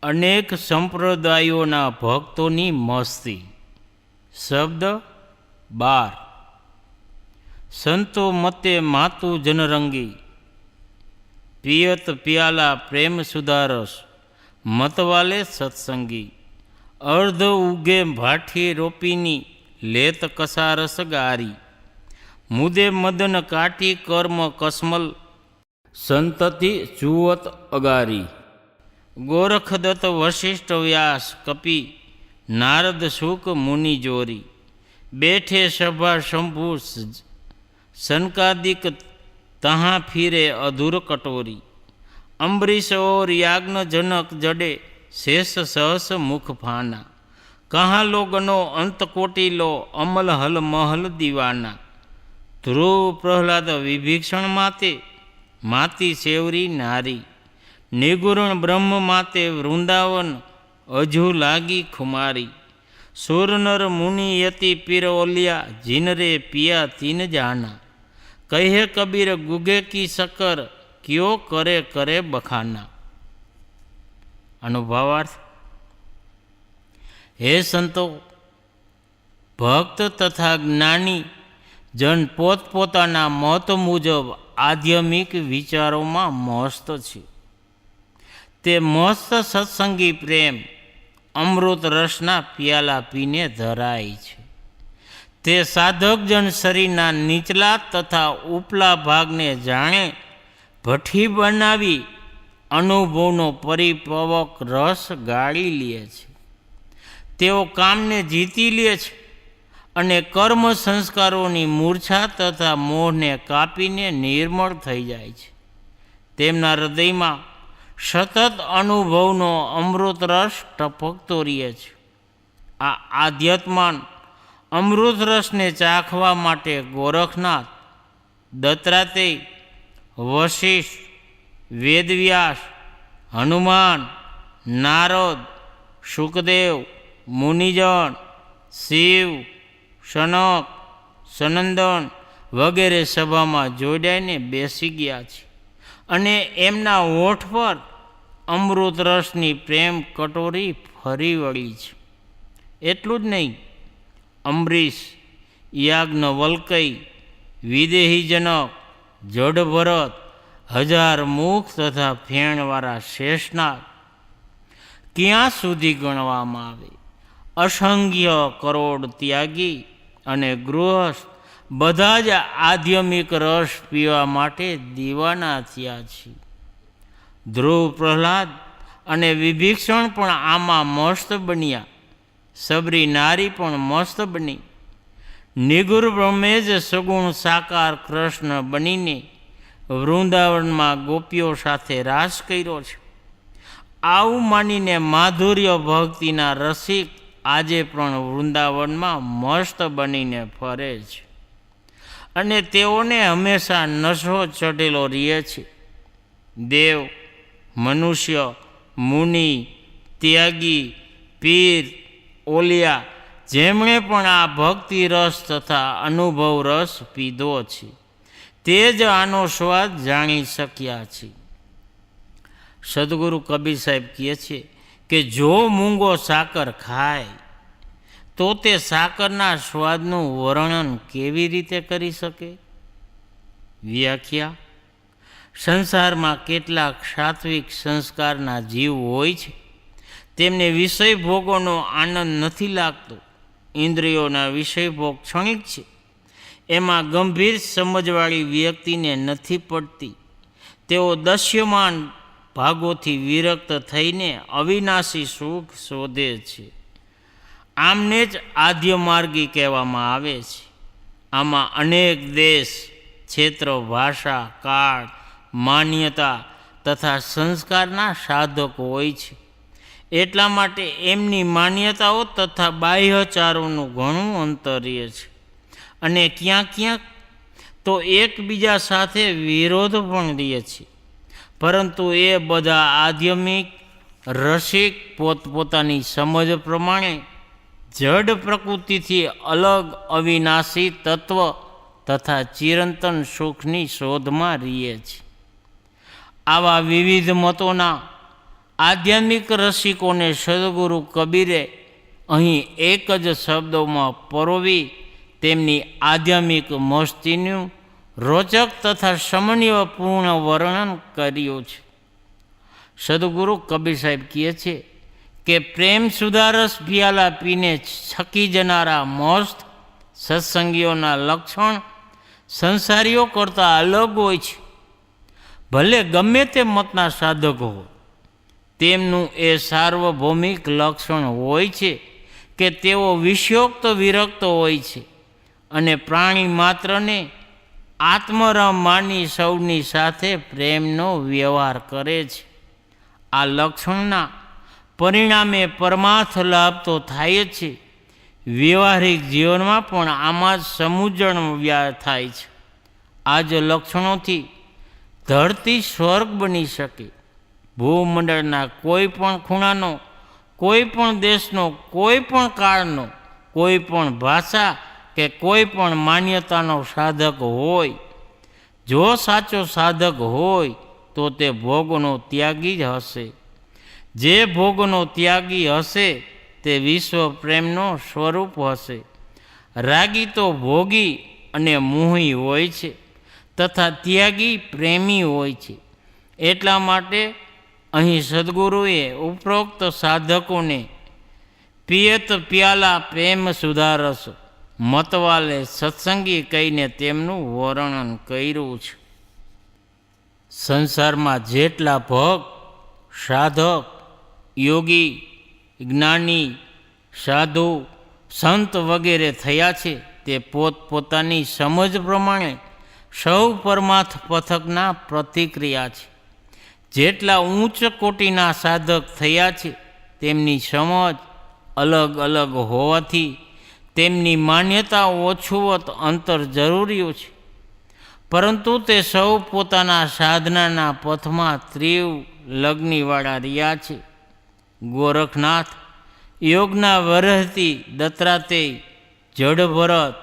અનેક સંપ્રદાયોના ભક્તોની મસ્તી. શબ્દ 12. સંતો મતે માતું જનરંગી, પિયત પ્યાલા પ્રેમ સુધારસ, મતવાલે સત્સંગી. અર્ધ ઉગે ભાઠી રોપીની, લેત કસારસ ગારી. મુદે મદન કાટી કર્મ કસ્મલ, સંતતિ જુવત અગારી. ગોરખદત્ત વશિષ્ઠ વ્યાસ કપી, નારદ શુક મુનિ જોરી. બેઠે સભા શંભુ સનકાદિક, તહાં ફીરે અધૂર કટોરી. અંબરીશ ઓર યાજ્ઞ જનક જડે, શેષ સહસ મુખ ફાના. કહા લોગનો અંત કોટિલો, અમલ હલ મહલ દીવાના. ધ્રુવ પ્રહલાદ વિભીષણ માતે, માતી સેવરી નારી. નિગુણ બ્રહ્મ માતે વૃંદાવન, અજુ લાગી ખુમારી. સુરનર મુનિ યતિ પીર ઓલિયા, જીનરે પિયા તીન જાના. કહે કબીર ગુગે કી શક્કર, ક્યો કરે કરે બખાના. અનુભાવાર્થ. હે સંતો, ભક્ત તથા જ્ઞાની જન પોતપોતાના મત મુજબ આધ્યાત્મિક વિચારોમાં મસ્ત છે. તે મસ્ત સત્સંગી પ્રેમ અમૃત રસના પ્યાલા પીને ધરાય છે. તે સાધકજન શરીરના નીચલા તથા ઉપલા ભાગને જાણે ભઠ્ઠી બનાવી અનુભવનો પરિપક્વ રસ ગાળી લે છે. તેઓ કામને જીતી લે છે અને કર્મ સંસ્કારોની મૂર્છા તથા મોહને કાપીને નિર્મળ થઈ જાય છે. તેમના હૃદયમાં સતત અનુભવનો અમૃત રસ ટપકતો રહે છે. આ આધ્યાત્માન અમૃત રસને ચાખવા માટે ગોરખનાથ, દત્તાત્રેય, વશિષ્ઠ, વેદવ્યાસ, હનુમાન, નારદ, શુકદેવ, મુનિજન, શિવ, સનક, સનંદન વગેરે સભામાં જોડાઈને બેસી ગયા છે અને એમના હોઠ પર અમૃત રસની પ્રેમ કટોરી ફરી વળી છે. એટલું જ નહીં, અંબરીશ, યાજ્ઞવલ્ક્ય, વિદેહીજનક, જડભરત, હજાર મુખ તથા ફેણવાળા શેષનાગ ક્યાં સુધી ગણવામાં આવે. અસંખ્ય કરોડ ત્યાગી અને ગૃહસ્થ બધા જ આધ્યાત્મિક રસ પીવા માટે દીવાના થયા છે. ધ્રુવ, પ્રહલાદ અને વિભીષણ પણ આમાં મસ્ત બન્યા. સબરી નારી પણ મસ્ત બની. નિગુર બ્રહ્મે જ સગુણ સાકાર કૃષ્ણ બનીને વૃંદાવનમાં ગોપીઓ સાથે રાસ કર્યો છે. આવું માનીને માધુર્ય ભક્તિના રસિક આજે પણ વૃંદાવનમાં મસ્ત બનીને ફરે છે અને તેઓને હંમેશા નશો ચઢેલો રહે છે. દેવ, મનુષ્ય, મુનિ, ત્યાગી, પીર, ઓલિયા જેમણે પણ આ ભક્તિ રસ તથા અનુભવ રસ પીધો છે તે જ આનો સ્વાદ જાણી શક્યા છે. સદગુરુ કબીર સાહેબ કહે છે કે જો મૂંગો સાકર ખાય તો તે સાકરના સ્વાદનું વર્ણન કેવી રીતે કરી શકે? વ્યાખ્યા. સંસારમાં કેટલાક સાત્વિક સંસ્કારના જીવ હોય છે, તેમને વિષય ભોગોનો આનંદ નથી લાગતો. ઇન્દ્રિયોના વિષય ભોગ ક્ષણિક છે, એમાં ગંભીર સમજવાળી વ્યક્તિને નથી પડતી. તેઓ દશ્યમાન ભાગોથી વિરક્ત થઈને અવિનાશી સુખ શોધે છે. આમને જ આદ્યમાર્ગી કહેવામાં આવે છે. આમાં અનેક દેશ, ક્ષેત્ર, ભાષા, કાળ, માન્યતા તથા સંસ્કારના સાધકો હોય છે. એટલા માટે એમની માન્યતાઓ તથા બાહ્યચારોનું ઘણું અંતર રહે છે અને ક્યાંક ક્યાંક તો એકબીજા સાથે વિરોધ પણ રહે છે. પરંતુ એ બધા આધ્યાત્મિક રસિક પોતપોતાની સમજ પ્રમાણે જડ પ્રકૃતિથી અલગ અવિનાશી તત્વ તથા ચિરંતન સુખની શોધમાં રહે છે. આવા વિવિધ મતોના આધ્યાત્મિક રસિકોને સદગુરુ કબીરે અહીં એક જ શબ્દોમાં પરોવી તેમની આધ્યાત્મિક મસ્તીનું રોચક તથા સમન્વયપૂર્ણ વર્ણન કર્યું છે. સદગુરુ કબીર સાહેબ કહે છે કે પ્રેમ સુધારસ પિયાલા પીને છકી જનારા મસ્ત સત્સંગીઓના લક્ષણ સંસારીઓ કરતાં અલગ હોય છે. ભલે ગમે તે મતના સાધકો હોય, તેમનું એ સાર્વભૌમિક લક્ષણ હોય છે કે તેઓ વિષયોક્ત વિરક્ત હોય છે અને પ્રાણી માત્રને આત્મરામ માની સૌની સાથે પ્રેમનો વ્યવહાર કરે છે. આ લક્ષણના પરિણામે પરમાર્થ લાભ તો થાય જ છે, વ્યવહારિક જીવનમાં પણ આમાં જ સમુજણ થાય છે. આ જ લક્ષણોથી ધરતી સ્વર્ગ બની શકે. ભૂમંડળના કોઈ પણ ખૂણાનો, કોઈ પણ દેશનો, કોઈ પણ કાળનો, કોઈ પણ ભાષા કે કોઈ પણ માન્યતાનો સાધક હોય, જો સાચો સાધક હોય તો તે ભોગનો ત્યાગી જ હશે. જે ભોગનો ત્યાગી હશે તે વિશ્વ પ્રેમનો સ્વરૂપ હશે. રાગી તો ભોગી અને મોહી હોય છે તથા ત્યાગી પ્રેમી હોય છે. એટલા માટે અહીં સદગુરુએ ઉપરોક્ત સાધકોને પિયત પ્યાલા પ્રેમ સુધારસ મતવાલે સત્સંગી કહીને તેમનું વર્ણન કર્યું છે. સંસારમાં જેટલા ભક્ત, સાધક, યોગી, જ્ઞાની, સાધુ, સંત વગેરે થયા છે તે પોતપોતાની સમજ પ્રમાણે સૌ પરમાર્થ પથકના પ્રતિક્રિયા છે. જેટલા ઉચ્ચ કોટીના સાધક થયા છે તેમની સમજ અલગ અલગ હોવાથી તેમની માન્યતા ઓછુવત અંતર જરૂરી છે, પરંતુ તે સૌ પોતાના સાધનાના પથમાં તીવ્ર લગ્નીવાળા રહ્યા છે. ગોરખનાથ યોગના વરહથી દત્તાત્રેય, જડભરત,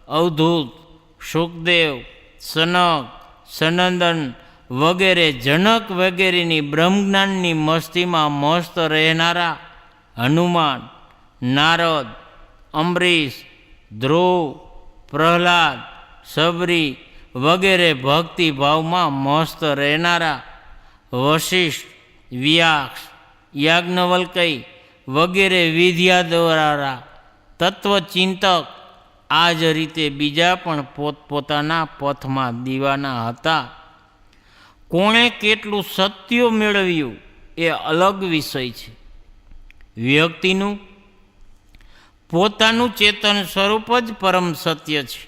અવધૂત, સુખદેવ, સનક, સનંદન વગેરે જનક વગેરેની બ્રહ્મજ્ઞાનની મસ્તીમાં મસ્ત રહેનારા હનુમાન, નારદ, અંબરીશ, ધ્રુવ, પ્રહલાદ, સબરી વગેરે ભક્તિભાવમાં મસ્ત રહેનારા વશિષ્ઠ, વ્યાસ, યાજ્ઞવલ્ક્ય વગેરે વિદ્યા દ્વારા તત્વચિંતક આ જ રીતે બીજા પણ પોતપોતાના પથમાં દીવાના હતા. કોણે કેટલું સત્ય મેળવ્યું એ અલગ વિષય છે. વ્યક્તિનું પોતાનું ચેતન સ્વરૂપ જ પરમ સત્ય છે.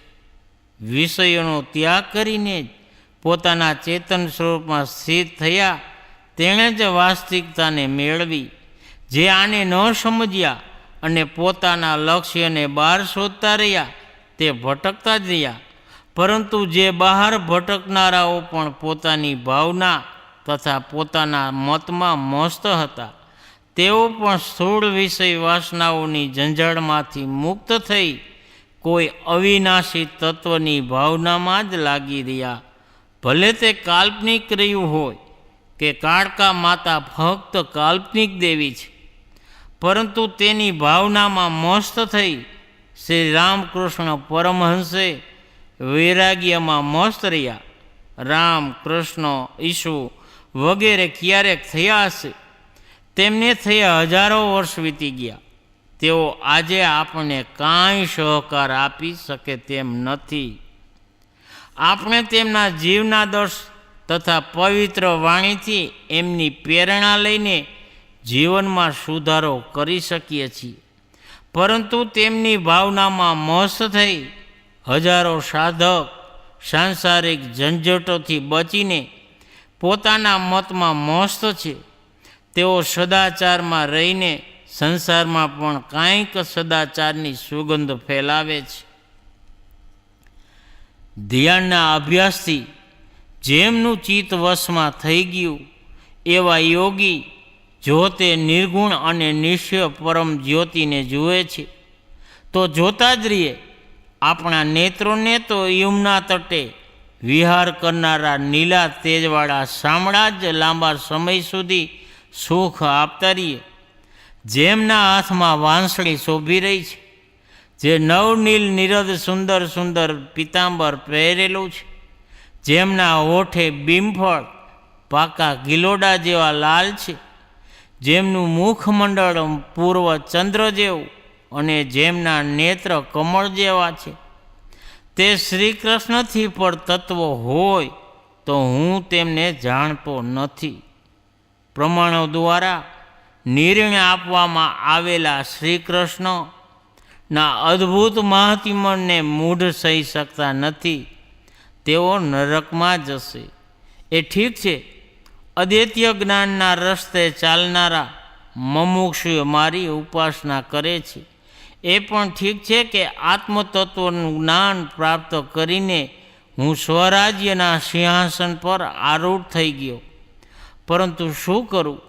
વિષયોનો ત્યાગ કરીને જ પોતાના ચેતન સ્વરૂપમાં સ્થિત થયા તેણે જ વાસ્તવિકતાને મેળવી. જે આને ન સમજ્યા અને પોતાના લક્ષ્યને બહાર શોધતા રહ્યા તે ભટકતા જ રહ્યા. પરંતુ જે બહાર ભટકનારાઓ પણ પોતાની ભાવના તથા પોતાના મતમાં મસ્ત હતા, તેઓ પણ સ્થૂળ વિષય વાસનાઓની ઝંઝાળમાંથી મુક્ત થઈ કોઈ અવિનાશી તત્વની ભાવનામાં જ લાગી રહ્યા. ભલે તે કાલ્પનિક રહ્યું હોય કે કાળકા માતા ફક્ત કાલ્પનિક દેવી છે, પરંતુ તેની ભાવનામાં મસ્ત થઈ શ્રી રામકૃષ્ણ પરમહંસે વૈરાગ્યમાં મસ્ત રહ્યા. રામ, કૃષ્ણ, ઈસુ વગેરે ક્યારેક થયા હશે, તેમને થયા હજારો વર્ષ વીતી ગયા. તેઓ આજે આપણને કાંઈ સહકાર આપી શકે તેમ નથી. આપણે તેમના જીવનાદર્શ તથા પવિત્ર વાણીથી એમની પ્રેરણા લઈને જીવનમાં સુધારો કરી શકીએ છીએ. પરંતુ તેમની ભાવનામાં મસ્ત થઈ હજારો સાધક સાંસારિક ઝંઝટોથી બચીને પોતાના મતમાં મસ્ત છે. તેઓ સદાચારમાં રહીને સંસારમાં પણ કાંઈક સદાચારની સુગંધ ફેલાવે છે. ધ્યાનના અભ્યાસથી જેમનું ચિત્ત વશમાં થઈ ગયું એવા યોગી જો તે નિર્ગુણ અને નિશ્ચય પરમ જ્યોતિને જુએ છે તો જોતા જ રહીએ. આપણા નેત્રોને તો યમુના તટે વિહાર કરનારા નીલા તેજવાળા શામળા જ લાંબા સમય સુધી સુખ આપતા રહીએ. જેમના હાથમાં વાંસળી શોભી રહી છે, જે નવનીલ નિરદ સુંદર સુંદર પિતાંબર પહેરેલું છે, જેમના હોઠે બીમફળ પાકા ગિલોડા જેવા લાલ છે, જેમનું મુખમંડળ પૂર્વ ચંદ્ર જેવું અને જેમના નેત્ર કમળ જેવા છે, તે શ્રી કૃષ્ણથી પણ તત્વો હોય તો હું તેમને જાણતો નથી. પ્રમાણો દ્વારા નિર્ણય આપવામાં આવેલા શ્રી કૃષ્ણના અદ્ભુત મહાત્મ્યને મૂઢ સહી શકતા નથી. તેઓ નરકમાં જશે. એ ઠીક છે, અદ્વૈતીય જ્ઞાનના રસ્તે ચાલનારા મુમુક્ષુઓ મારી ઉપાસના કરે છે. એ પણ ઠીક છે કે આત્મતત્વનું જ્ઞાન પ્રાપ્ત કરીને હું સ્વરાજ્યના સિંહાસન પર આરૂઢ થઈ ગયો. પરંતુ શું કરું?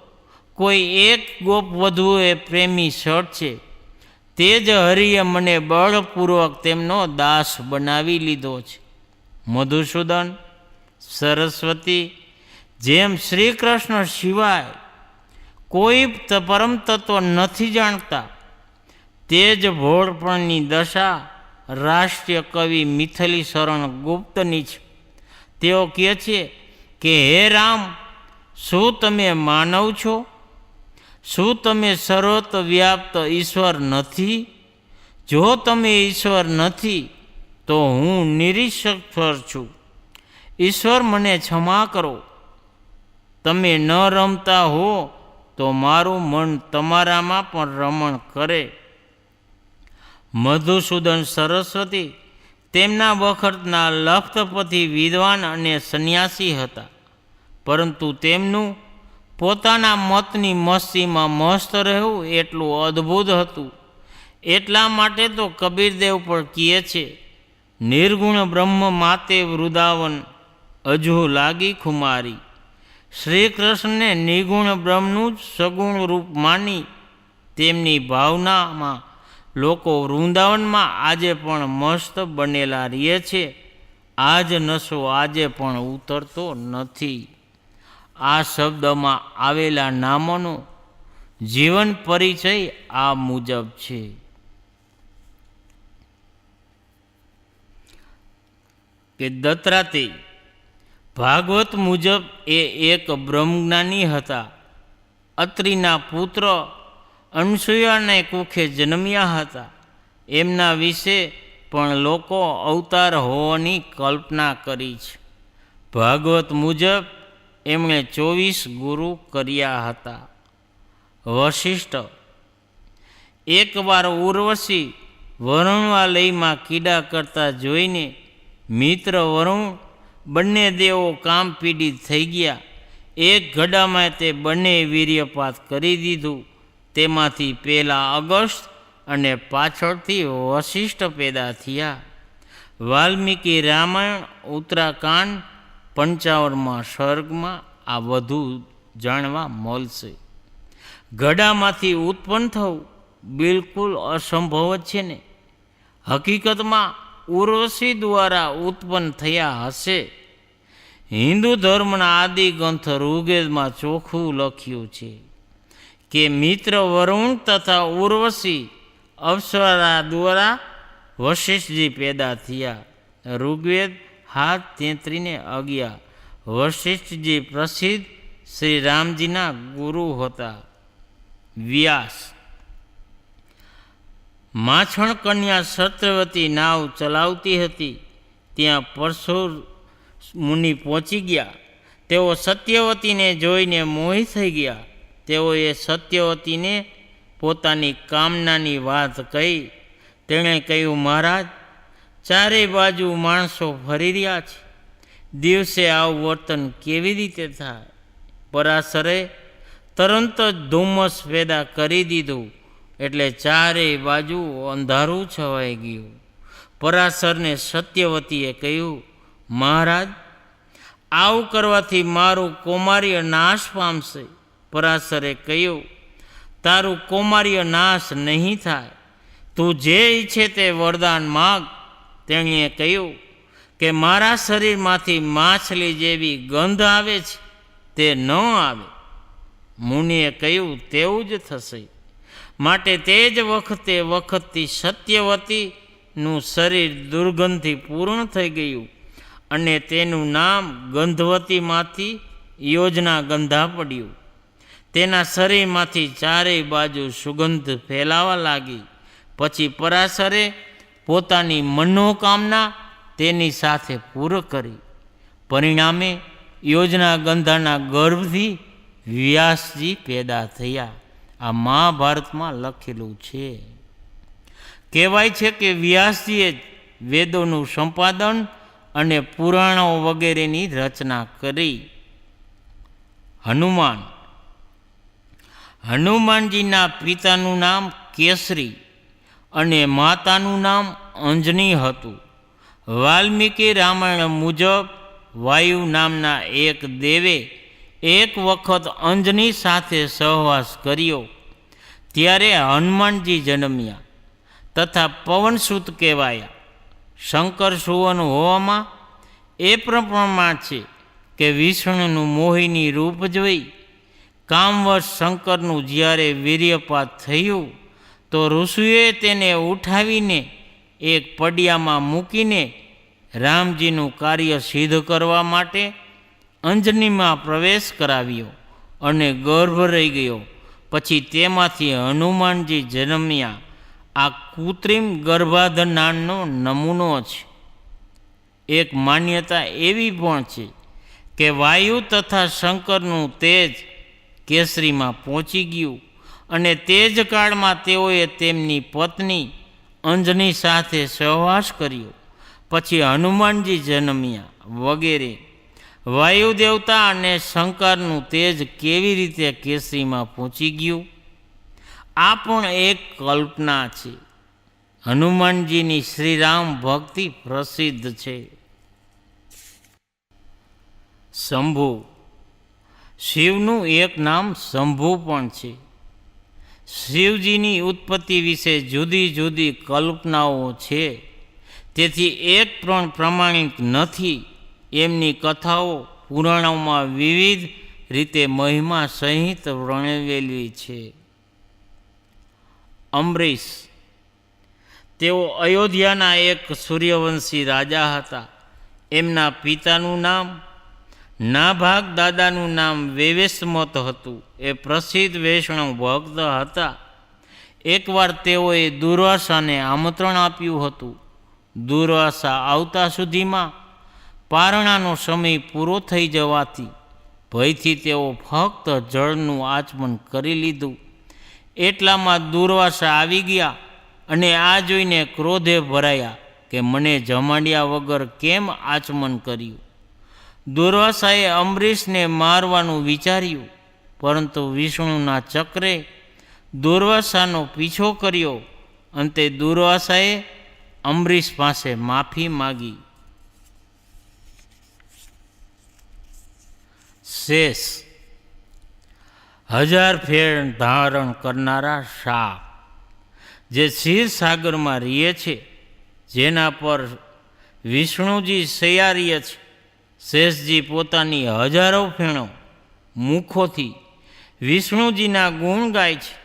કોઈ એક ગોપ વધુએ પ્રેમી શટ છે. તે જ હરિએ મને બળપૂર્વક તેમનો દાસ બનાવી લીધો છે. મધુસૂદન, સરસ્વતી, જેમ શ્રી કૃષ્ણ સિવાય કોઈ પરમ તત્વ નથી જાણતા, તે જ ભોળપણની દશા રાષ્ટ્રીય કવિ મિથિલી શરણ ગુપ્તની છે. તેઓ કહે છે કે હે રામ, શું તમે માનવ છો? શું તમે સર્વત્ર વ્યાપ્ત ઈશ્વર નથી? જો તમે ઈશ્વર નથી તો હું નિરીશ્વર છું. ઈશ્વર મને ક્ષમા કરો. તમે ન રમતા હો તો મારું મન તમારામાં પણ રમણ કરે. મધુસૂદન સરસ્વતી તેમના વખતના લખપતિ વિદ્વાન અને સંન્યાસી હતા, પરંતુ તેમનું પોતાના મતની મસ્તીમાં મસ્ત રહેવું એટલું અદ્ભુત હતું. એટલા માટે તો કબીરદેવ પણ કહે છે, નિર્ગુણ બ્રહ્મ માતે વૃંદાવન અજુ લાગી ખુમારી. શ્રી કૃષ્ણને નિર્ગુણ બ્રહ્મનું જ સગુણ રૂપ માની તેમની ભાવનામાં લોકો વૃંદાવનમાં આજે પણ મસ્ત બનેલા રહે છે. આ જ નશો આજે પણ ઉતરતો નથી. આ શબ્દમાં આવેલા નામોનો જીવન પરિચય આ મુજબ છે. કે દત્તાત્રેય ભાગવત મુજબ એ એક બ્રહ્મજ્ઞાની હતા. અત્રિના પુત્ર અનસૂયાને કુખે જન્મ્યા હતા. એમના વિશે પણ લોકો અવતાર હોવાની કલ્પના કરી છે. ભાગવત મુજબ એમણે 24 ગુરુ કર્યા હતા. વશિષ્ઠ એકવાર ઉર્વશી વરુણાલયમાં કીડા કરતા જોઈને મિત્ર વરુણ બંને દેવો કામ પીડિત થઈ ગયા. એક ઘડામાં તે બંને વીર્યપાત કરી દીધું. તેમાંથી પહેલાં અગસ્ત અને પાછળથી વશિષ્ઠ પેદા થયા. વાલ્મીકી રામાયણ ઉત્તરાકાંડ 55માં સર્ગમાં આ વધુ જાણવા મળશે. ઘડામાંથી ઉત્પન્ન થવું બિલકુલ અસંભવ જ છે ને. હકીકતમાં ઉર્વશી દ્વારા ઉત્પન્ન થયા હશે. હિન્દુ ધર્મના આદિ ગ્રંથ ઋગ્વેદમાં ચોખ્ખું લખ્યું છે કે મિત્ર વરુણ તથા ઉર્વશી અપ્સરા દ્વારા વશિષ્ઠજી પેદા થયા. ઋગ્વેદ 7:33-11. વશિષ્ઠજી પ્રસિદ્ધ શ્રી રામજીના ગુરુ હતા. વ્યાસ માછણ કન્યા સત્યવતી નાવ ચલાવતી હતી. ત્યાં પરશુર મુનિ પહોંચી ગયા. તેઓ સત્યવતીને જોઈને મોહિત થઈ ગયા. તેઓએ સત્યવતીને પોતાની કામનાની વાત કહી. તેણે કહ્યું, મહારાજ, ચારે બાજુ માણસો ફરી રહ્યા છે. દિવસે આવું વર્તન કેવી રીતે થાય? પરાશરે તરત જ ધુમ્મસ પેદા કરી દીધું, એટલે ચારેય બાજુ અંધારું છવાઈ ગયું. પરાશરને સત્યવતીએ કહ્યું, મહારાજ, આવું કરવાથી મારું કૌમાર્ય નાશ પામશે. પરાશરે કહ્યું, તારું કૌમાર્ય નાશ નહીં થાય. તું જે ઈચ્છે તે વરદાન માગ. તેણીએ કહ્યું કે મારા શરીરમાંથી માછલી જેવી ગંધ આવે છે, તે ન આવે. મુનિએ કહ્યું, તેવું જ થશે. માટે તે જ વખતથી સત્યવતીનું શરીર દુર્ગંધથી પૂર્ણ થઈ ગયું અને તેનું નામ ગંધવતીમાંથી યોજના ગંધા પડ્યું. તેના શરીરમાંથી ચારેય બાજુ સુગંધ ફેલાવા લાગી. પછી પરાશરે પોતાની મનોકામના તેની સાથે પૂર્ણ કરી. પરિણામે યોજના ગંધાના ગર્ભથી વ્યાસજી પેદા થયા. આ મહાભારતમાં લખેલું છે. કહેવાય છે કે વ્યાસજીએ જ વેદોનું સંપાદન અને પુરાણો વગેરેની રચના કરી. હનુમાનજીના પિતાનું નામ કેસરી અને માતાનું નામ અંજની હતું. વાલ્મીકી રામાયણ મુજબ વાયુ નામના એક દેવે એક વખત અંજની સાથે સહવાસ કર્યો. ત્યારે હનુમાનજી જન્મ્યા તથા પવનસુત કહેવાયા. શંકર સુવન હોવામાં એ પ્રમાણમાં છે કે વિષ્ણુનું મોહિની રૂપ જોઈ કામવશ શંકરનું જ્યારે વીર્યપાત થયું તો ઋષિએ તેને ઉઠાવીને એક પડિયામાં મૂકીને રામજીનું કાર્ય સિદ્ધ કરવા માટે અંજનીમાં પ્રવેશ કરાવ્યો અને ગર્ભ રહી ગયો. પછી તેમાંથી હનુમાનજી જન્મ્યા. આ કૃત્રિમ ગર્ભાધાનનો નમૂનો છે. એક માન્યતા એવી પણ છે કે વાયુ તથા શંકરનું તેજ કેસરીમાં પહોંચી ગયું અને તે જ કાળમાં તેઓએ તેમની પત્ની અંજની સાથે સહવાસ કર્યો. પછી હનુમાનજી જન્મ્યા વગેરે. વાયુ દેવતા અને શંકરનું તેજ કેવી રીતે કેસરીમાં પહોંચી ગયું? આ પણ એક કલ્પના છે. હનુમાનજીની શ્રીરામ ભક્તિ પ્રસિદ્ધ છે. શંભુ. શિવનું એક નામ શંભુ પણ છે. શિવજીની ઉત્પત્તિ વિશે જુદી જુદી કલ્પનાઓ છે. તેથી એક પણ પ્રમાણિક નથી. એમની કથાઓ પુરાણોમાં વિવિધ રીતે મહિમા સહિત વર્ણવેલી છે. અમરીશ. તેઓ અયોધ્યાના એક સૂર્યવંશી રાજા હતા. એમના પિતાનું નામ નાભાગ, દાદાનું નામ વેવેશમત હતું. એ પ્રસિદ્ધ વૈષ્ણવ ભક્ત હતા. એકવાર તેઓએ દુર્વાસાને આમંત્રણ આપ્યું હતું. દુર્વાસા આવતા સુધીમાં પારણાનો સમય પૂરો થઈ જવાથી ભયથી તેઓ ફક્ત જળનું આચમન કરી લીધું. એટલામાં દુર્વાસા આવી ગયા અને આ જોઈને ક્રોધે ભરાયા કે મને જમાડ્યા વગર કેમ આચમન કર્યું. દુર્વાસાએ અમરીશને મારવાનું વિચાર્યું, પરંતુ વિષ્ણુના ચક્રે દુર્વાસાનો પીછો કર્યો. અંતે દુર્વાસાએ અમરીશ પાસે માફી માગી. શેષ. 1000 ફેર ધારણ કરનારા સાપ જે ક્ષીરસાગરમાં રહે છે, જેના પર વિષ્ણુજી સૈયારીય છે. શેષજી પોતાની હજારો ફેણો મુખોથી વિષ્ણુજીના ગુણ ગાય છે.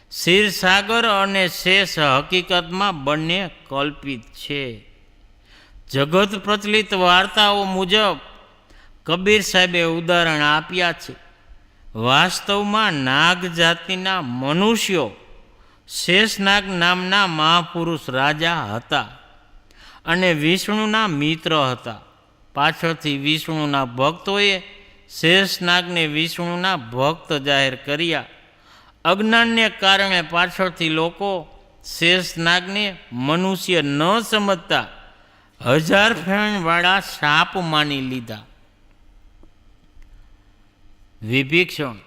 ક્ષીરસાગર અને શેષ હકીકતમાં બંને કલ્પિત છે. જગત પ્રચલિત વાર્તાઓ મુજબ કબીર સાહેબે ઉદાહરણ આપ્યા છે. વાસ્તવમાં નાગ જાતિના મનુષ્યો શેષનાગ નામના મહાપુરુષ રાજા હતા અને વિષ્ણુના મિત્ર હતા. પાછળથી વિષ્ણુના ભક્તોએ શેષનાગને વિષ્ણુના ભક્ત જાહેર કર્યા. અજ્ઞાનને કારણે પાછળથી લોકો શેષનાગને મનુષ્ય ન સમજતા 1000 ફેણવાળા સાપ માની લીધા. વિભીષણ.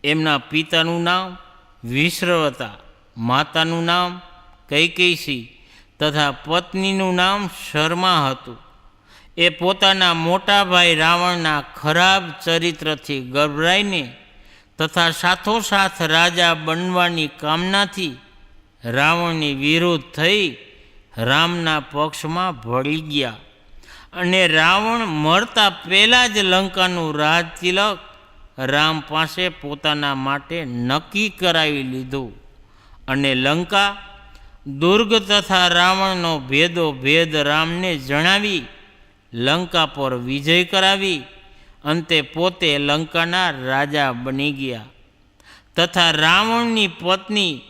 એમના પિતાનું નામ વિશ્રવતા, માતાનું નામ કૈકેયી તથા પત્નીનું નામ શર્મા હતું. એ પોતાના મોટા ભાઈ રાવણના ખરાબ ચરિત્રથી ગભરાઈને તથા સાથોસાથ રાજા બનવાની કામનાથી રાવણની વિરુદ્ધ થઈ રામના પક્ષમાં ભળી ગયા અને રાવણ મરતા પહેલાં જ લંકાનું રાજતિલક રામ પાસે પોતાના માટે નક્કી કરાવી લીધું અને લંકા દુર્ગ તથા રાવણનો ભેદ રામને જણાવી લંકા પર વિજય કરાવી અંતે પોતે લંકાના રાજા બની ગયા તથા રાવણની પત્ની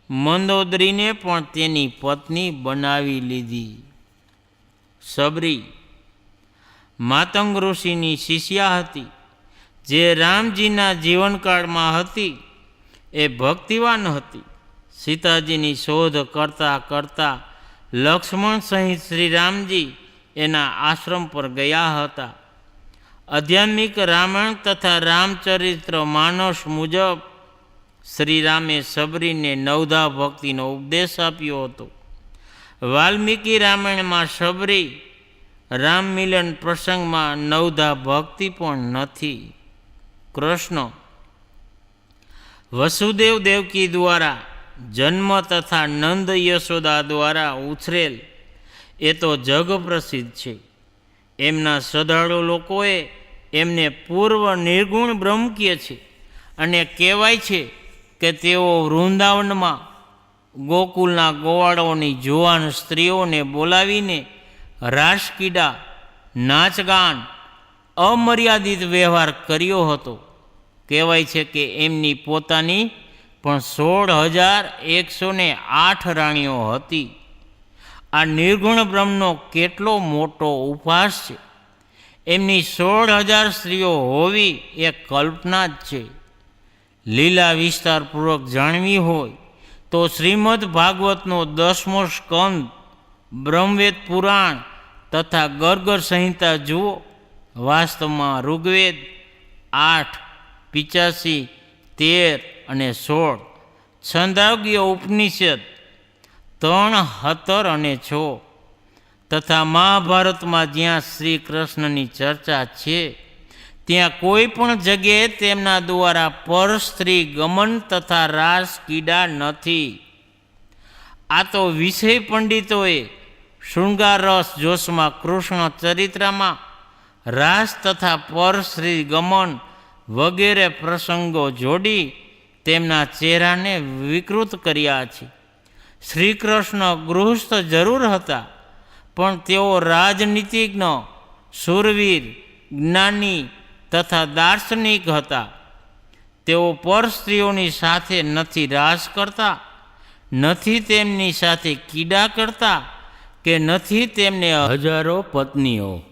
મંદોદરીને પણ તેની પત્ની બનાવી લીધી. સબરી માતંગ ઋષિની શિષ્યા હતી, જે રામજીના જીવનકાળમાં હતી. એ ભક્તિવાન હતી. સીતાજીની શોધ કરતાં કરતાં લક્ષ્મણ સહિત શ્રી રામજી એના આશ્રમ પર ગયા હતા. આધ્યાત્મિક રામાયણ તથા રામચરિત્ર માનસ મુજબ શ્રી રામે સબરીને નવધા ભક્તિનો ઉપદેશ આપ્યો હતો. વાલ્મીકી રામાયણમાં સબરી રામ મિલન પ્રસંગમાં નવધા ભક્તિ પણ નથી. કૃષ્ણ વસુદેવ દેવકી દ્વારા જન્મ તથા નંદ યશોદા દ્વારા ઉછરેલ એ તો જગ પ્રસિદ્ધ છે. એમના શ્રદ્ધાળુ લોકોએ એમને પૂર્વ નિર્ગુણ બ્રહ્મ કહે છે અને કહેવાય છે કે તેઓ વૃંદાવનમાં ગોકુલના ગોવાળોની જુવાન સ્ત્રીઓને બોલાવીને રાસકીડા નાચગાન અમર્યાદિત વ્યવહાર કર્યો હતો. કહેવાય છે કે એમની પોતાની પણ 16,108 રાણીઓ હતી. આ નિર્ગુણ બ્રહ્મનો કેટલો મોટો ઉપહાસ છે. એમની 16,000 સ્ત્રીઓ હોવી એ કલ્પના જ છે. લીલા વિસ્તારપૂર્વક જાણવી હોય તો શ્રીમદ ભાગવતનો 10મો સ્કંદ, બ્રહ્મવેદ પુરાણ તથા ગર્ગ સંહિતા જુઓ. વાસ્તવમાં ઋગ્વેદ 8, 85, 13 અને 16, છંદાગ્ય ઉપનિષદ 3, 17 અને 6 તથા મહાભારતમાં જ્યાં શ્રી કૃષ્ણની ચર્ચા છે ત્યાં કોઈ પણ જગ્યાએ તેમના દ્વારા પર સ્ત્રી ગમન તથા રાસ કીડા નથી. આ તો વિષય પંડિતોએ શૃંગાર રસ જોશમાં કૃષ્ણ ચરિત્રમાં રાસ તથા પર શ્રી ગમન વગેરે પ્રસંગો જોડી તેમના ચહેરાને વિકૃત કર્યા છે. શ્રી કૃષ્ણ ગૃહસ્થ જરૂર હતા, પણ તેઓ રાજનીતિજ્ઞ, શૂરવીર, જ્ઞાની તથા દાર્શનિક હતા. તેઓ પર સ્ત્રીઓની સાથે નથી રાસ કરતા, નથી તેમની સાથે કીડા કરતા કે નથી તેમને હજારો પત્નીઓ.